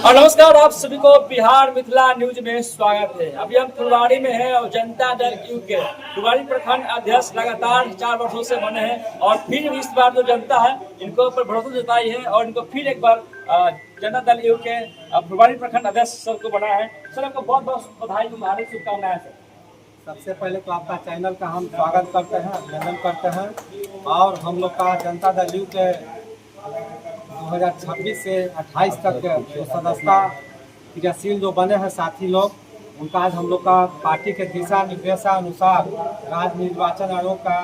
और नमस्कार, आप सभी को बिहार मिथिला न्यूज में स्वागत है। अभी हम फुलवाड़ी में हैं और जनता दल यू के फुलवाड़ी प्रखंड अध्यक्ष लगातार 4 वर्षों से बने हैं और फिर इस बार जो जनता है इनको ऊपर भरोसा जताई है और इनको फिर एक बार जनता दल यू के फुलवाड़ी प्रखंड अध्यक्ष सर को बना है। सर आपको बहुत बहुत बधाई, हार्दिक शुभकामनाएं सर। सबसे पहले तो आपका चैनल का हम स्वागत करते हैं, अभिनंदन करते हैं। और हम लोग का जनता दल यू के 2026 से 28 तक जो सदस्यता क्रियाशील जो बने हैं साथी लोग, उनका आज हम लोग का पार्टी के दिशा निर्देशानुसार, राज्य निर्वाचन आयोग का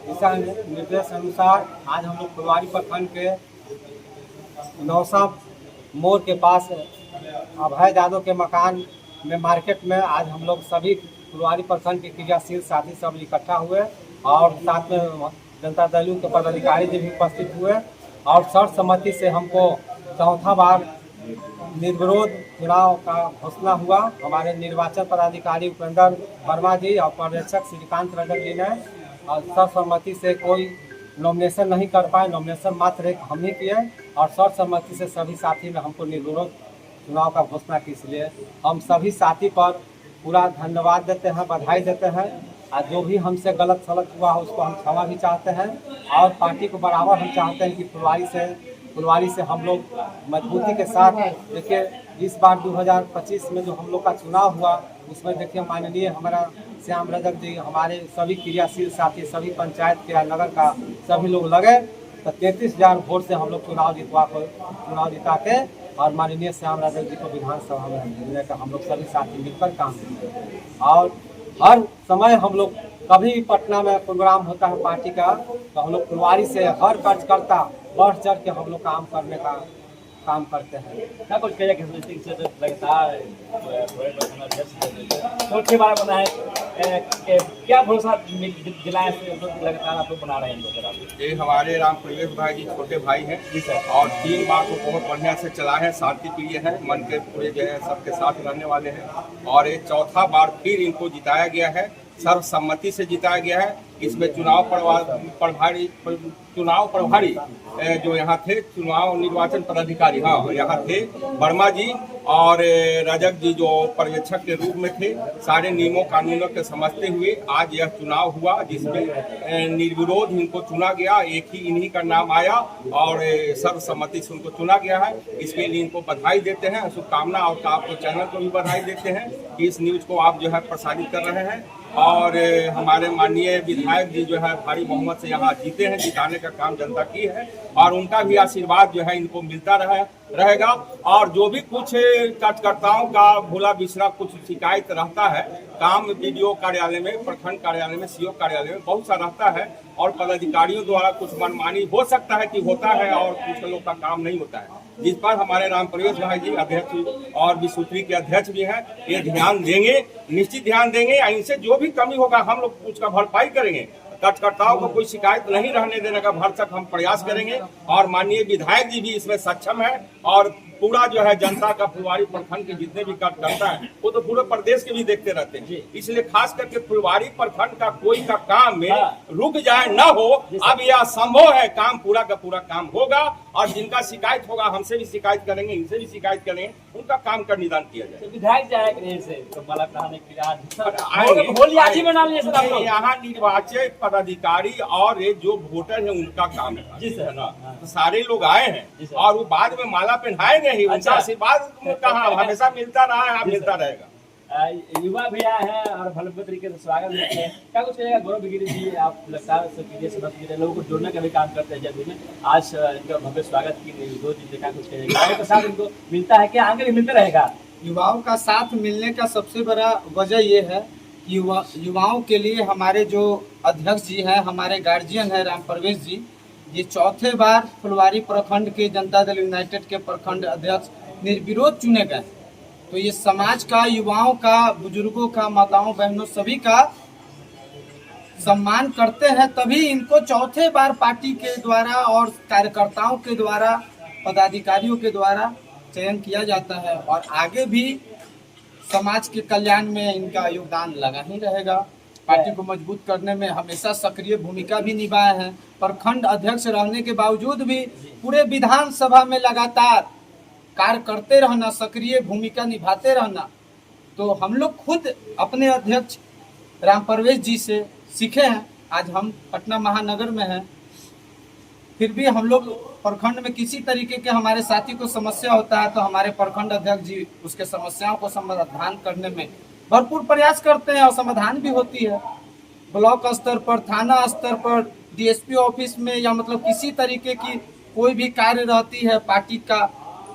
दिशा निर्देश अनुसार आज हम लोग फुलवाड़ी प्रखंड के नौसा मोड़ के पास अभय यादव के मकान में मार्केट में आज हम लोग सभी फुलवाड़ी प्रखंड के क्रियाशील साथी सब इकट्ठा हुए और साथ में जनता दल यू के पदाधिकारी भी उपस्थित हुए और सर्वसम्मति से हमको चौथा बार निर्विरोध चुनाव का घोषणा हुआ। हमारे निर्वाचन पदाधिकारी उपेंद्र वर्मा जी और पर्यवेक्षक श्रीकांत रजक जी ने और सर्वसम्मति से कोई नॉमिनेशन नहीं कर पाए, नॉमिनेशन मात्र एक हम ही किए और सर्वसम्मति से सभी साथी में हमको निर्विरोध चुनाव का घोषणा की। इसलिए हम सभी साथी पर पूरा धन्यवाद देते हैं, बधाई देते हैं और जो भी हमसे गलत सलत हुआ है उसको हम क्षमा भी चाहते हैं और पार्टी को बराबर हम चाहते हैं कि फुलवाड़ी से हम लोग मजबूती के साथ देखिए इस बार 2025 में जो हम लोग का चुनाव हुआ उसमें देखिए माननीय हमारा श्याम रजक जी, हमारे सभी क्रियाशील साथी, सभी पंचायत के नगर का सभी लोग लगे तो 33,000 वोट से हम लोग चुनाव जिता के और माननीय श्याम रजक जी को विधानसभा में मिलने का हम लोग सभी साथी मिलकर काम किए। और हर समय हम लोग कभी भी पटना में प्रोग्राम होता है पार्टी का तो हम लोग फुलवाड़ी से हर कार्यकर्ता बढ़ चढ़ के हम लोग काम करने का काम करते हैं। क्या कुछ कहिए लगातार चौथी बार बना है, क्या भरोसा दिलाए लगातार आप लोग बना रहे हैं? ये हमारे राम प्रवेश भाई जी छोटे भाई हैं और 3 बार को बहुत बढ़िया से चला है, शांति प्रिय है, मन के पूरे जो है सबके साथ रहने वाले हैं और ये चौथा बार फिर इनको जिताया गया है, सर्वसम्मति से जिताया गया है। इसमें चुनाव प्रभारी जो यहाँ थे, चुनाव निर्वाचन पदाधिकारी यहाँ थे वर्मा जी और रजक जी जो पर्यवेक्षक के रूप में थे। सारे नियमों कानूनों के समझते हुए आज यह चुनाव हुआ जिसमें निर्विरोध इनको चुना गया, एक ही इन्हीं का नाम आया और सर्वसम्मति से उनको चुना गया है। इसके लिए इनको बधाई देते हैं, शुभकामना और आपको चैनल को भी बधाई देते हैं कि इस न्यूज को आप जो है प्रसारित कर रहे हैं और हमारे माननीय विधायक जी जो है भारी बहुमत से यहाँ जीते हैं, जिताने का काम जनता की है और उनका भी आशीर्वाद जो है इनको मिलता रहेगा। और जो भी कुछ कार्यकर्ताओं का भूला बिसरा कुछ शिकायत रहता है, काम वीडियो कार्यालय में, प्रखंड कार्यालय में, सीओ कार्यालय में बहुत सा रहता है और पदाधिकारियों द्वारा कुछ मनमानी हो सकता है कि होता है और कुछ लोग का काम नहीं होता है, जिस पर हमारे राम प्रवेश भाई जी अध्यक्ष और विश्वसूत्री के अध्यक्ष भी हैं, ये ध्यान देंगे, निश्चित ध्यान देंगे। इनसे जो भी कमी होगा हम लोग उसका भरपाई करेंगे। कार्यकर्ताओं को कोई शिकायत नहीं रहने देने का भरसक हम प्रयास करेंगे और माननीय विधायक जी भी इसमें सक्षम है और पूरा जो है जनता का फुलवाड़ी प्रखंड के जितने भी कार्यकर्ता है वो तो पूरे प्रदेश के भी देखते रहते हैं, इसलिए खास करके फुलवाड़ी प्रखंड का कोई का काम में रुक जाए न हो, अब यह संभव है, काम पूरा का पूरा काम होगा और जिनका शिकायत होगा हमसे भी शिकायत करेंगे, इनसे भी शिकायत करेंगे, उनका काम का निदान किया जाए। विधायक जाएंगे यहाँ निर्वाचन पदाधिकारी और जो वोटर है उनका काम है ना, तो सारे लोग आए हैं और वो बाद में माला पहनाएंगे ही, उनका आशीर्वाद कहाँ हमेशा मिलता रहा है, मिलता रहेगा। युवा भी आए हैं और भले तरीके से स्वागत करते हैं। क्या कुछ कहेगा गौरव गिरी जी, आप लगातार सदस्य लोगों को जोड़ने का भी काम करते हैं, जब आज इनका भव्य स्वागत की दो दिन देखा, कुछ कहेगा के साथ इनको मिलता है क्या, आगे भी मिलता रहेगा? युवाओं का साथ मिलने का सबसे बड़ा वजह ये है कि युवाओं के लिए हमारे जो अध्यक्ष जी हैं, हमारे गार्जियन है राम प्रवेश जी, ये चौथे बार फुलवाड़ी प्रखंड के जनता दल यूनाइटेड के प्रखंड अध्यक्ष निर्विरोध चुने गए। तो ये समाज का, युवाओं का, बुजुर्गों का, माताओं बहनों सभी का सम्मान करते हैं, तभी इनको चौथे बार पार्टी के द्वारा और कार्यकर्ताओं के द्वारा, पदाधिकारियों के द्वारा चयन किया जाता है और आगे भी समाज के कल्याण में इनका योगदान लगा ही रहेगा। पार्टी को मजबूत करने में हमेशा सक्रिय भूमिका भी निभाए हैं। प्रखंड अध्यक्ष रहने के बावजूद भी पूरे विधानसभा में लगातार कार्य करते रहना, सक्रिय भूमिका निभाते रहना। तो हम लोग खुद अपने अध्यक्ष राम परवेश जी से सीखे हैं। आज हम पटना महानगर में हैं, फिर भी हम लोग प्रखंड में किसी तरीके के हमारे साथी को समस्या होता है तो हमारे प्रखंड अध्यक्ष जी उसके समस्याओं को समाधान करने में भरपूर प्रयास करते हैं और समाधान भी होती है। ब्लॉक स्तर पर, थाना स्तर पर, डीएसपी ऑफिस में या मतलब किसी तरीके की कोई भी कार्य रहती है पार्टी का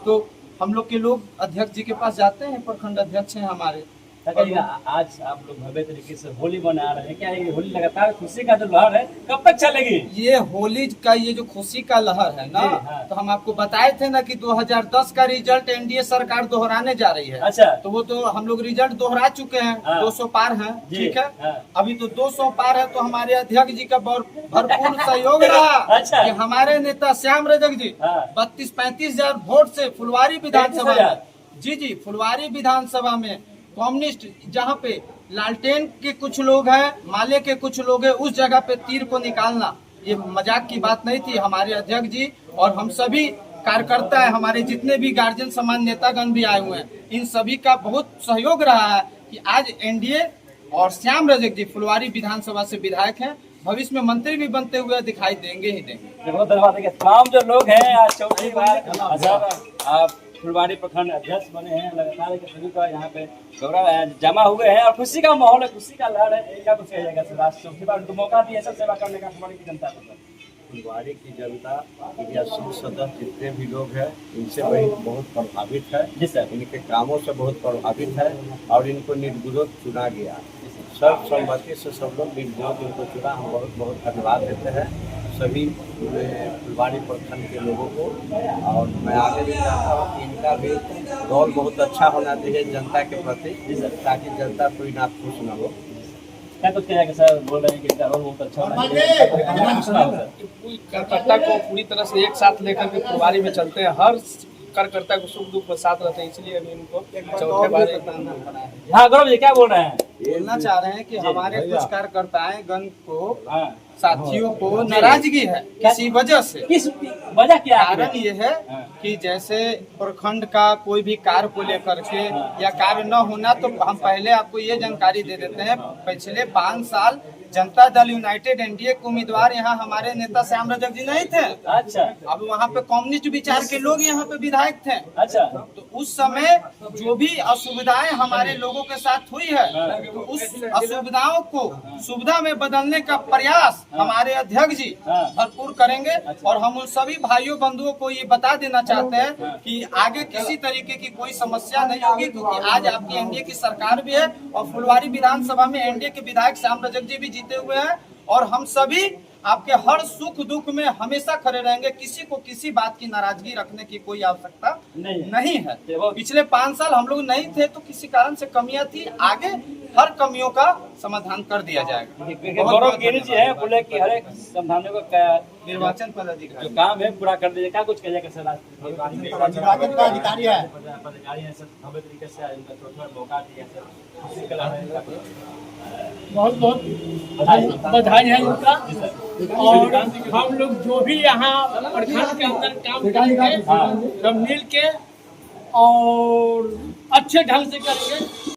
तो हम लोग के लोग अध्यक्ष जी के पास जाते हैं। प्रखंड अध्यक्ष हैं हमारे। आज आप लोग भव्य तरीके से होली मना रहे हैं, क्या ये होली लगातार खुशी का जो लहर है कब तक चलेगी? ये होली का ये जो खुशी का लहर है ना, तो हम आपको बताए थे ना कि 2010 का रिजल्ट एनडीए सरकार दोहराने जा रही है। अच्छा, तो वो तो हम लोग रिजल्ट दोहरा चुके हैं। 200 पार हैं, ठीक है। अभी तो 200 पार है तो हमारे अध्यक्ष जी का भरपूर सहयोग रहा। अच्छा, कि हमारे नेता श्याम रजक जी 32-35 हजार वोट से फुलवारी विधानसभा में, जी फुलवारी विधानसभा में कम्युनिस्ट जहाँ पे लालटेन के कुछ लोग हैं, माले के कुछ लोग हैं, उस जगह पे तीर को निकालना ये मजाक की बात नहीं थी। हमारे अध्यक्ष जी और हम सभी कार्यकर्ता है, हमारे जितने भी गार्जियन समान नेतागण भी आए हुए हैं, इन सभी का बहुत सहयोग रहा है कि आज एनडीए और श्याम रजक जी फुलवारी विधानसभा से विधायक हैं, भविष्य में मंत्री भी बनते हुए दिखाई देंगे ही देंगे। बहुत धन्यवाद। तमाम जो लोग हैं आज चौथी बार आप फुलवारी प्रखंड अध्यक्ष बने हैं, लगातार के सभी का यहाँ पे गौरव जमा हुए हैं और खुशी का माहौल है, खुशी का लहर है। क्या कुछ कहिएगा सर? आज चौथी बार उनको मौका दिया सब सेवा करने का फुलवारी की जनता को। फुलवारी की जनता क्रियाशील सदस्य जितने भी लोग हैं इनसे बहुत प्रभावित है। जी सर, इनके कामों से बहुत प्रभावित है और इनको निर्विरोध चुना गया। सर्वसम्मति से सब लोग निर्विरोध इनको चुना। हम बहुत बहुत धन्यवाद देते हैं सभी फुलवारी प्रखंड के लोगों को। और मैं आगे भी चाहता हूँ कि इनका भी रोल बहुत अच्छा होना चाहिए जनता के प्रति, ताकि जनता कोई नाखुश न हो। क्या कुछ कहेगा सर? बोल रहे हैं कि इनका रोल बहुत अच्छा होना चाहिए। कार्यकर्ता को पूरी तरह से एक साथ लेकर के फुलवारी में चलते हैं, हर कार्यकर्ता को सुख दुख में साथ रहते हैं, इसलिए अभी इनको चौथे बार हाँ गौरव जी क्या बोल रहे हैं? बोलना चाह रहे हैं कि हमारे कुछ कार्यकर्ताएं गण को साथियों को नाराजगी है किसी वजह से। किस वजह क्या है? कारण ये है कि जैसे प्रखंड का कोई भी कार्य को लेकर के या कार्य न होना, तो हम पहले आपको ये जानकारी दे देते हैं। पिछले 5 साल जनता दल यूनाइटेड एनडीए के उम्मीदवार यहाँ हमारे नेता श्याम रजक जी नहीं थे। अच्छा, अब वहाँ पे कम्युनिस्ट विचार के लोग यहाँ पे विधायक थे। अच्छा, तो उस समय जो भी असुविधाएं हमारे लोगों के साथ हुई है, तो उस असुविधाओं को सुविधा में बदलने का प्रयास हमारे अध्यक्ष जी भरपूर करेंगे। और हम उन सभी भाइयों बंधुओं को ये बता देना चाहते हैं कि आगे किसी तरीके की कोई समस्या नहीं होगी, क्योंकि आज आपकी एनडीए की सरकार भी है और फुलवारी विधानसभा में एनडीए के विधायक श्याम रजक जी भी जीते हुए हैं। और हम सभी आपके हर सुख दुख में हमेशा खड़े रहेंगे। किसी को किसी बात की नाराजगी रखने की कोई आवश्यकता नहीं है। पिछले 5 साल हम लोग नहीं थे तो किसी कारण से कमियां थी, आगे हर कमियों का समाधान कर दिया जाएगा। गौरव गिरी जी है, बोले कि हर एक समाधानों का निर्वाचन पदाधिकारी जो काम है पूरा कर दीजिए। क्या कुछ कहिएगा सर? निर्वाचन पदाधिकारी है सर, भव्य तरीके से इनका चौथा मौका दिया सर, खुशी का लहर है। बहुत बहुत बधाई है इनका। और हम लोग जो भी यहाँ प्रखंड के अंदर काम करेंगे सब मिल के और अच्छे ढंग से करेंगे।